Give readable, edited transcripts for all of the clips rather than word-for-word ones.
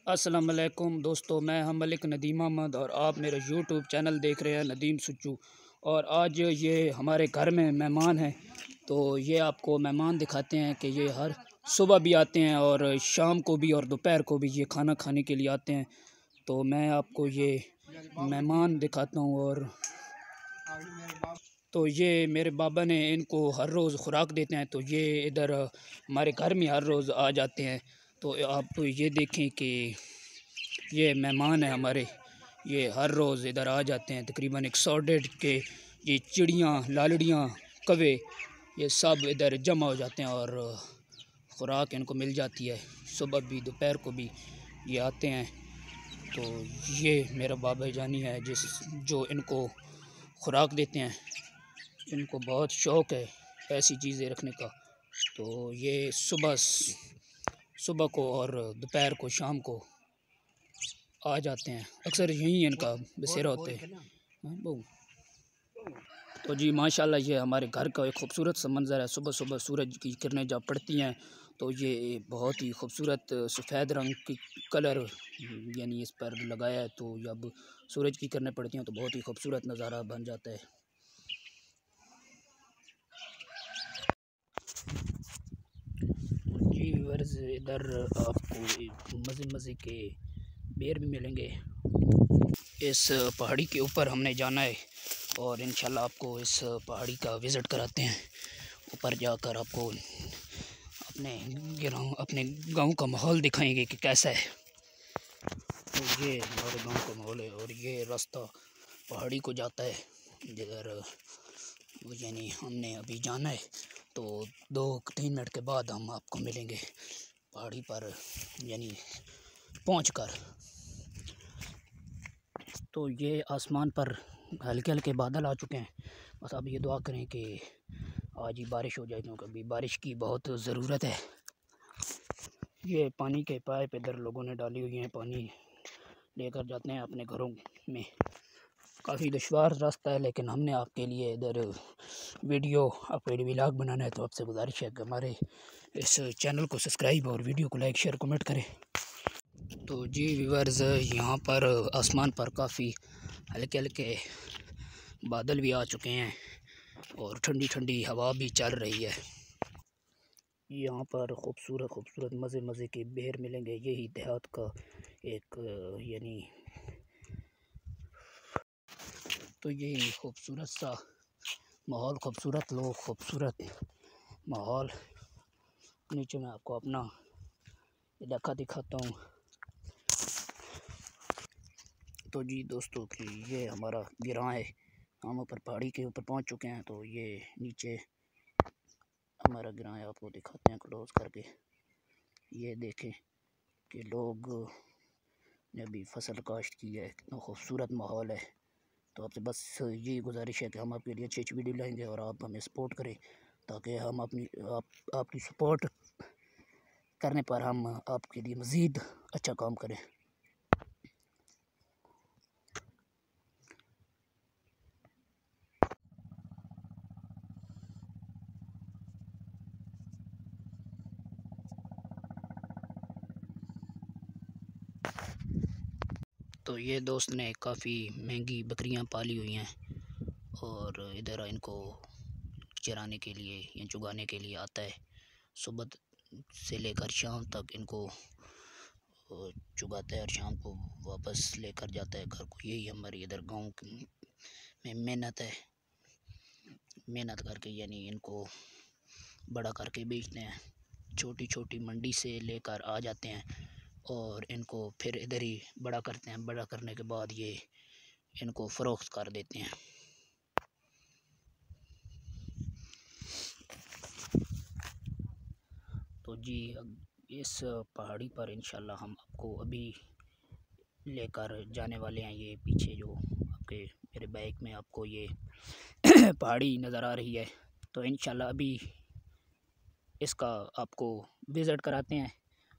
अस्सलाम वालेकुम दोस्तों, मैं हम मलिक नदीम अहमद और आप मेरा यूट्यूब चैनल देख रहे हैं नदीम सुच्चू। और आज ये हमारे घर में मेहमान हैं, तो ये आपको मेहमान दिखाते हैं कि ये हर सुबह भी आते हैं और शाम को भी और दोपहर को भी ये खाना खाने के लिए आते हैं। तो मैं आपको ये मेहमान दिखाता हूँ। और तो ये मेरे बाबा ने इनको हर रोज़ खुराक देते हैं, तो ये इधर हमारे घर में हर रोज़ आ जाते हैं। तो आप ये देखें कि ये मेहमान हैं हमारे, ये हर रोज़ इधर आ जाते हैं। तकरीबन 100-150 के ये चिड़ियाँ, लालड़ियाँ, कौवे, ये सब इधर जमा हो जाते हैं और खुराक इनको मिल जाती है। सुबह भी दोपहर को भी ये आते हैं। तो ये मेरा बाबा जानी है जो इनको खुराक देते हैं। इनको बहुत शौक़ है ऐसी चीज़ें रखने का। तो ये सुबह को और दोपहर को, शाम को आ जाते हैं। अक्सर यहीं इनका बसेरा होते हैं। तो जी माशाल्लाह, ये हमारे घर का एक खूबसूरत सा मंज़र है। सुबह सुबह सूरज की किरणें जब पड़ती हैं तो ये बहुत ही खूबसूरत सफ़ेद रंग की कलर यानी इस पर लगाया है। तो जब सूरज की किरणें पड़ती हैं तो बहुत ही खूबसूरत नज़ारा बन जाता है। जी वर्ज़, इधर आपको मज़े मज़े के बेर भी मिलेंगे। इस पहाड़ी के ऊपर हमने जाना है और इंशाल्लाह आपको इस पहाड़ी का विज़िट कराते हैं। ऊपर जाकर आपको अपने गांव का माहौल दिखाएंगे कि कैसा है। तो ये हमारे गांव का माहौल है और ये रास्ता पहाड़ी को जाता है जिधर यानी हमने अभी जाना है। तो 2-3 मिनट के बाद हम आपको मिलेंगे पहाड़ी पर यानी पहुंचकर। तो ये आसमान पर हल्के हल्के बादल आ चुके हैं। बस अब ये दुआ करें कि आज ही बारिश हो जाए, क्योंकि अभी बारिश की बहुत ज़रूरत है। ये पानी के पाइप इधर लोगों ने डाली हुई हैं, पानी लेकर जाते हैं अपने घरों में। काफ़ी दुश्वार रास्ता है, लेकिन हमने आपके लिए इधर आपको व्लॉग बनाना है। तो आपसे गुजारिश है कि हमारे इस चैनल को सब्सक्राइब और वीडियो को लाइक शेयर कमेंट करें। तो जी व्यूअर्स, यहाँ पर आसमान पर काफ़ी हल्के हल्के बादल भी आ चुके हैं और ठंडी ठंडी हवा भी चल रही है। यहाँ पर खूबसूरत मज़े मज़े के बेर मिलेंगे। यही देहात का एक यानी तो यही खूबसूरत सा माहौल, खूबसूरत लोग, खूबसूरत माहौल। नीचे मैं आपको अपना इलाका दिखाता हूँ। तो जी दोस्तों, कि ये हमारा गिरां है। हम ऊपर पहाड़ी के ऊपर पहुँच चुके हैं। तो ये नीचे हमारा गिरां है, आपको दिखाते हैं क्लोज करके। ये देखें कि लोग ने अभी फसल काश्त की है, कितना खूबसूरत माहौल है। तो आपसे बस यही गुजारिश है कि हम आपके लिए अच्छी वीडियो लाएंगे और आप हमें सपोर्ट करें, ताकि हम आपकी सपोर्ट करने पर हम आपके लिए मज़ीद अच्छा काम करें। तो ये दोस्त ने काफ़ी महंगी बकरियां पाली हुई हैं और इधर इनको चराने के लिए या चुगाने के लिए आता है। सुबह से लेकर शाम तक इनको चुगाता है और शाम को वापस लेकर जाता है घर को। यही हमारी इधर गांव में मेहनत है। मेहनत करके यानी इनको बड़ा करके बेचते हैं। छोटी छोटी मंडी से लेकर आ जाते हैं और इनको फिर इधर ही बड़ा करते हैं। बड़ा करने के बाद ये इनको फ़रोख्त कर देते हैं। तो जी इस पहाड़ी पर इंशाल्लाह हम आपको अभी लेकर जाने वाले हैं। ये पीछे जो आपके मेरे बाइक में आपको ये पहाड़ी नज़र आ रही है, तो इंशाल्लाह अभी इसका आपको विज़िट कराते हैं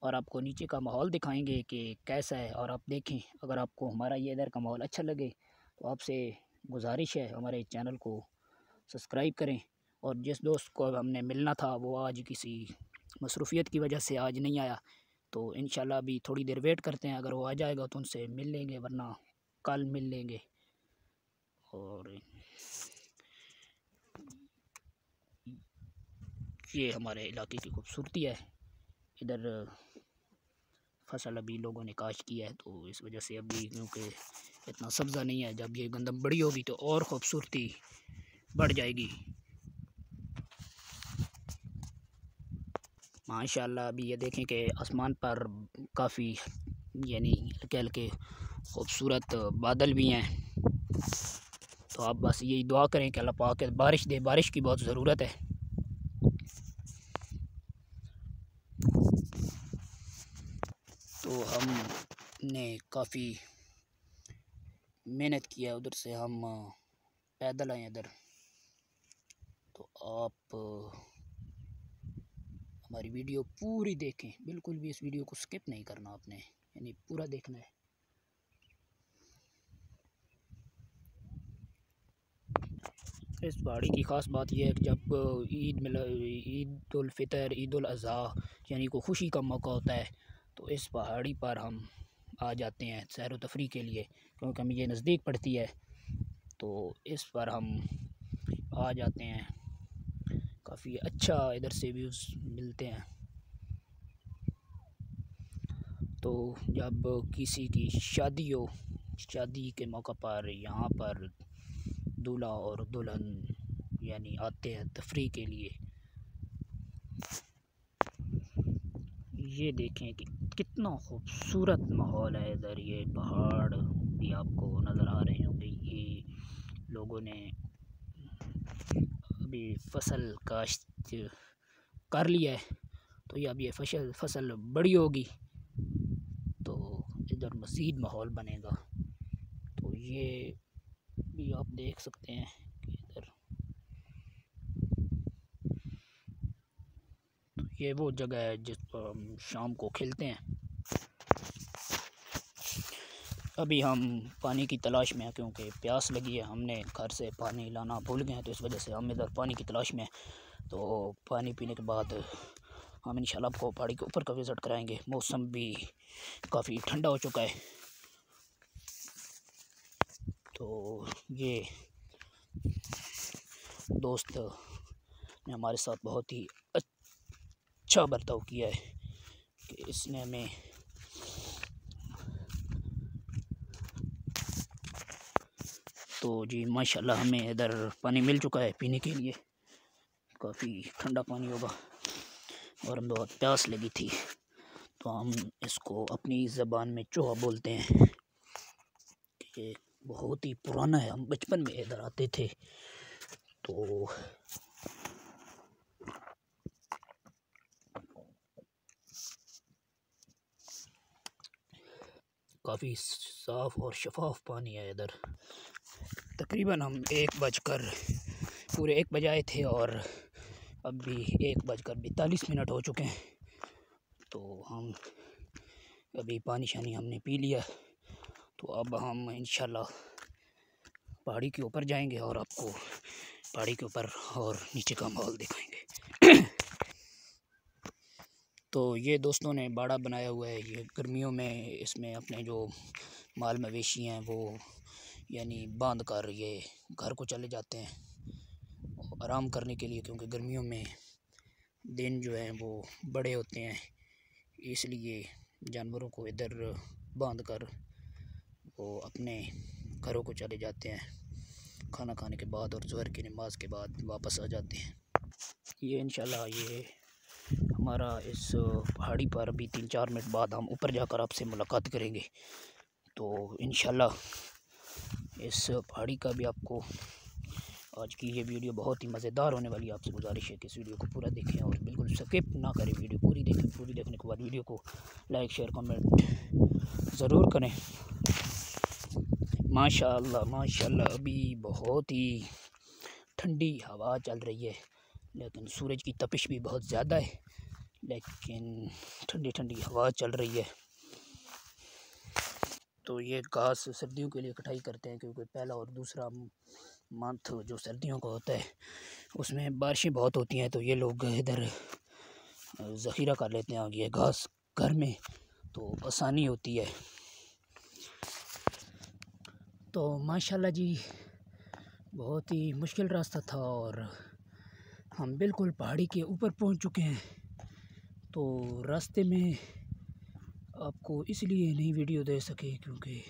और आपको नीचे का माहौल दिखाएंगे कि कैसा है। और आप देखें, अगर आपको हमारा ये इधर का माहौल अच्छा लगे तो आपसे गुजारिश है हमारे चैनल को सब्सक्राइब करें। और जिस दोस्त को हमने मिलना था वो आज किसी मसरूफ़ियत की वजह से आज नहीं आया, तो इंशाल्लाह अभी थोड़ी देर वेट करते हैं, अगर वो आ जाएगा तो उनसे मिल लेंगे, वरना कल मिल लेंगे। और ये हमारे इलाके की खूबसूरती है। इधर फसल अभी लोगों ने काश्त किया है, तो इस वजह से अभी क्योंकि इतना सब्ज़ा नहीं है, जब ये गंदम बड़ी होगी तो और ख़ूबसूरती बढ़ जाएगी माशाल्लाह। अभी ये देखें कि आसमान पर काफ़ी यानी हल्के हल्के खूबसूरत बादल भी हैं। तो आप बस यही दुआ करें कि अल्लाह पाक बारिश दे, बारिश की बहुत ज़रूरत है। तो हमने काफ़ी मेहनत किया है, उधर से हम पैदल आए इधर। तो आप हमारी वीडियो पूरी देखें, बिल्कुल भी इस वीडियो को स्किप नहीं करना आपने, यानी पूरा देखना है। इस पहाड़ी की ख़ास बात यह है कि जब ईद उल फ़ितर, ईद उल अज़हा यानी को खुशी का मौका होता है, तो इस पहाड़ी पर हम आ जाते हैं सैर व तफरी के लिए, क्योंकि हमें ये नज़दीक पड़ती है। तो इस पर हम आ जाते हैं, काफ़ी अच्छा इधर से व्यूज़ मिलते हैं। तो जब किसी की शादी हो, शादी के मौका पर यहाँ पर दूल्हा और दुल्हन यानी आते हैं तफरी के लिए। ये देखें कि कितना खूबसूरत माहौल है इधर। ये पहाड़ भी आपको नज़र आ रहे होंगे। ये लोगों ने अभी फसल काश्त कर लिया है, तो ये अब ये फसल बड़ी होगी तो इधर मज़ीद माहौल बनेगा। तो ये भी आप देख सकते हैं कि इधर तो ये वो जगह है जिस पर हम शाम को खेलते हैं। अभी हम पानी की तलाश में हैं, क्योंकि प्यास लगी है, हमने घर से पानी लाना भूल गए हैं, तो इस वजह से हम इधर पानी की तलाश में हैं। तो पानी पीने के बाद हम इंशाल्लाह आपको पहाड़ी के ऊपर का विज़िट कराएंगे। मौसम भी काफ़ी ठंडा हो चुका है। तो ये दोस्त ने हमारे साथ बहुत ही अच्छा बर्ताव किया है कि इसने हमें तो जी माशाल्लाह हमें इधर पानी मिल चुका है पीने के लिए। काफ़ी ठंडा पानी होगा और हमें बहुत प्यास लगी थी, तो हम इसको अपनी ज़बान में चूहा बोलते हैं। ये बहुत ही पुराना है, हम बचपन में इधर आते थे। तो काफ़ी साफ़ और शफाफ पानी है इधर। तकरीबन हम 1 बजे आए थे और अभी 1:42 हो चुके हैं। तो हम अभी पानी शानी हमने पी लिया। तो अब हम इंशाल्लाह पहाड़ी के ऊपर जाएंगे और आपको पहाड़ी के ऊपर और नीचे का माहौल दिखाएंगे। तो ये दोस्तों ने बाड़ा बनाया हुआ है। ये गर्मियों में इसमें अपने जो माल मवेशी हैं वो यानी बांध कर ये घर को चले जाते हैं आराम करने के लिए, क्योंकि गर्मियों में दिन जो हैं वो बड़े होते हैं, इसलिए जानवरों को इधर बांध कर वो अपने घरों को चले जाते हैं। खाना खाने के बाद और ज़ोहर की नमाज के बाद वापस आ जाते हैं। ये इंशाल्लाह ये हमारा इस पहाड़ी पर अभी 3-4 मिनट बाद हम ऊपर जाकर आपसे मुलाकात करेंगे। तो इंशाल्लाह इस पहाड़ी का भी आपको आज की ये वीडियो बहुत ही मज़ेदार होने वाली है। आपसे गुजारिश है कि इस वीडियो को पूरा देखें और बिल्कुल स्किप ना करें, वीडियो पूरी देखें। पूरी देखने के बाद वीडियो को लाइक शेयर कमेंट ज़रूर करें। माशाल्लाह माशाल्लाह अभी बहुत ही ठंडी हवा चल रही है, लेकिन सूरज की तपिश भी बहुत ज़्यादा है, लेकिन ठंडी ठंडी हवा चल रही है। तो ये घास सर्दियों के लिए कटाई करते हैं, क्योंकि पहला और दूसरा मंथ जो सर्दियों का होता है उसमें बारिशें बहुत होती हैं, तो ये लोग इधर ज़ख़ीरा कर लेते हैं ये घास घर में तो आसानी होती है। तो माशाल्लाह जी बहुत ही मुश्किल रास्ता था और हम बिल्कुल पहाड़ी के ऊपर पहुंच चुके हैं। तो रास्ते में आपको इसलिए नहीं वीडियो दे सके क्योंकि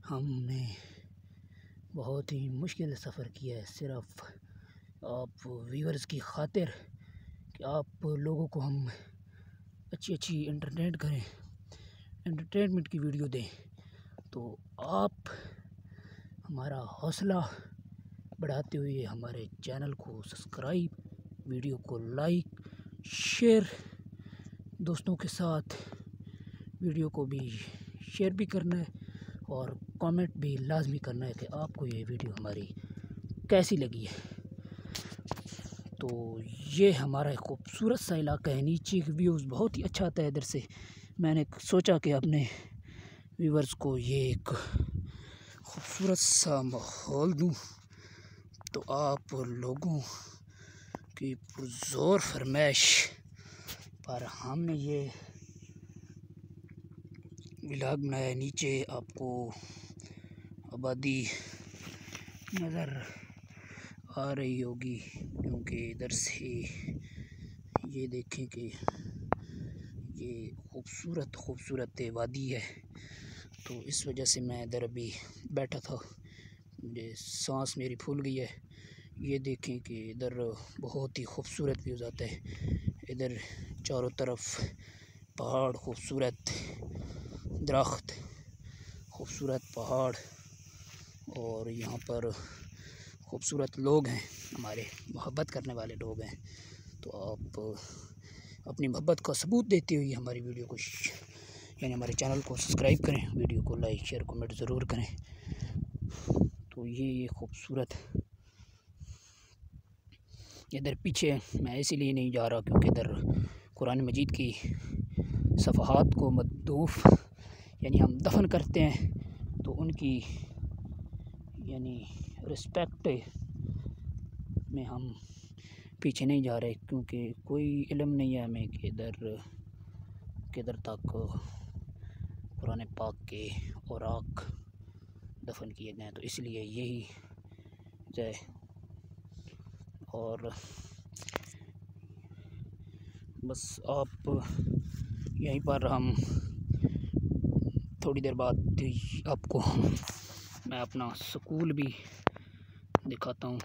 हमने बहुत ही मुश्किल सफ़र किया है, सिर्फ आप व्यूअर्स की खातिर कि आप लोगों को हम अच्छी एंटरटेनमेंट की वीडियो दें। तो आप हमारा हौसला बढ़ाते हुए हमारे चैनल को सब्सक्राइब, वीडियो को लाइक, शेयर, दोस्तों के साथ वीडियो को भी शेयर भी करना है और कमेंट भी लाजमी करना है कि आपको ये वीडियो हमारी कैसी लगी है। तो ये हमारा खूबसूरत सा इलाका है, नीचे व्यूज़ बहुत ही अच्छा आता है इधर से। मैंने सोचा कि अपने व्यूवर्स को ये एक खूबसूरत सा माहौल दूँ। तो आप लोगों की पुरज़ोर फरमाइश पर हमने ये व्लॉग बनाया। नीचे आपको आबादी नज़र आ रही होगी क्योंकि इधर से ये देखें कि ये खूबसूरत वादी है। तो इस वजह से मैं इधर अभी बैठा था, मुझे सांस मेरी फूल गई है। ये देखें कि इधर बहुत ही खूबसूरत व्यूज़ आता है। इधर चारों तरफ पहाड़, खूबसूरत दरख्त, खूबसूरत पहाड़ और यहाँ पर खूबसूरत लोग हैं, हमारे मोहब्बत करने वाले लोग हैं। तो आप अपनी मोहब्बत का सबूत देते हुए हमारी वीडियो को यानी हमारे चैनल को सब्सक्राइब करें, वीडियो को लाइक, शेयर, कमेंट ज़रूर करें। तो ये खूबसूरत इधर पीछे मैं इसीलिए नहीं जा रहा क्योंकि इधर कुरान मजीद की सफ़हात को मदूफ़ यानी हम दफन करते हैं, तो उनकी यानी रिस्पेक्ट में हम पीछे नहीं जा रहे क्योंकि कोई इल्म नहीं है हमें कि किधर तक कुरान पाक के औराक दफन किए गए हैं। तो इसलिए यही है। और बस आप यहीं पर हम थोड़ी देर बाद आपको मैं अपना स्कूल भी दिखाता हूँ।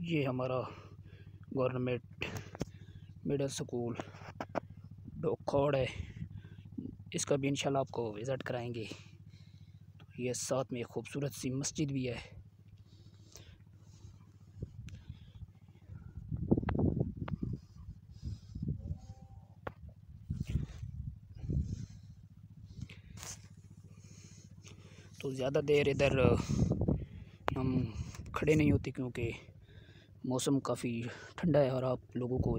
ये हमारा गवर्नमेंट मिडिल स्कूल डोखोड़ है, इसका भी इंशाल्लाह आपको विज़िट कराएंगे। तो ये साथ में एक खूबसूरत सी मस्जिद भी है। तो ज़्यादा देर इधर हम खड़े नहीं होते क्योंकि मौसम काफ़ी ठंडा है और आप लोगों को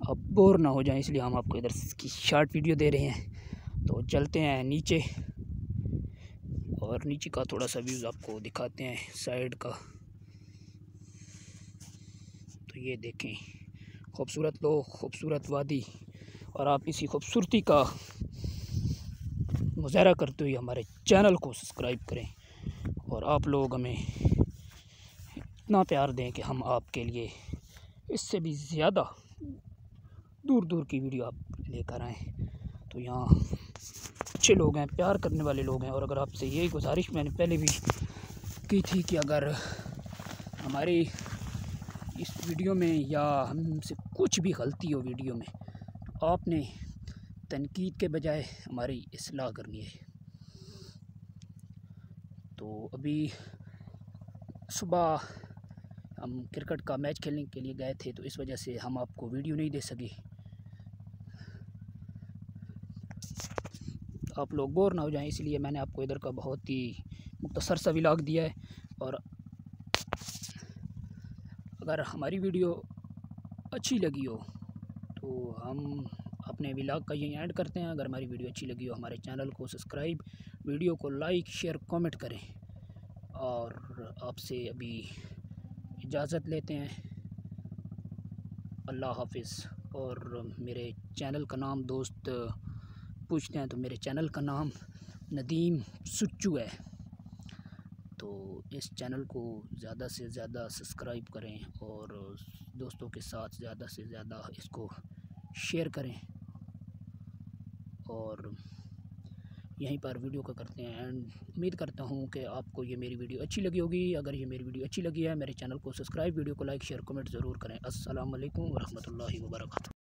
आप बोर ना हो जाएं, इसलिए हम आपको इधर की शॉर्ट वीडियो दे रहे हैं। तो चलते हैं नीचे और नीचे का थोड़ा सा व्यूज़ आपको दिखाते हैं साइड का। तो ये देखें खूबसूरत लोग, खूबसूरत वादी, और आप इसी खूबसूरती का मुज़ाहरा करते हुए हमारे चैनल को सब्सक्राइब करें और आप लोग हमें इतना प्यार दें कि हम आपके लिए इससे भी ज़्यादा दूर दूर की वीडियो आप लेकर आएँ। तो यहाँ अच्छे लोग हैं, प्यार करने वाले लोग हैं। और अगर आपसे यही गुजारिश मैंने पहले भी की थी कि अगर हमारी इस वीडियो में या हमसे कुछ भी गलती हो वीडियो में, तो आपने तनकीद के बजाय हमारी इस्लाह करनी है। तो अभी सुबह हम क्रिकेट का मैच खेलने के लिए गए थे, तो इस वजह से हम आपको वीडियो नहीं दे सके। आप लोग बोर ना हो जाएं, इसलिए मैंने आपको इधर का बहुत ही मुख्तसर सा व्लॉग दिया है। और अगर हमारी वीडियो अच्छी लगी हो तो हम अपने व्लॉग का यही एंड करते हैं। अगर हमारी वीडियो अच्छी लगी हो हमारे चैनल को सब्सक्राइब, वीडियो को लाइक, शेयर, कमेंट करें। और आपसे अभी इजाज़त लेते हैं। अल्लाह हाफिज़। और मेरे चैनल का नाम दोस्त पूछते हैं तो मेरे चैनल का नाम नदीम सुच्चू है। तो इस चैनल को ज़्यादा से ज़्यादा सब्सक्राइब करें और दोस्तों के साथ ज़्यादा से ज़्यादा इसको शेयर करें। और यहीं पर वीडियो को करते हैं एंड उम्मीद करता हूं कि आपको ये मेरी वीडियो अच्छी लगी होगी। अगर ये मेरी वीडियो अच्छी लगी है, मेरे चैनल को सब्सक्राइब, वीडियो को लाइक, शेयर, कमेंट ज़रूर करें। अस्सलाम वालेकुम व रहमतुल्लाहि व बरकातहू।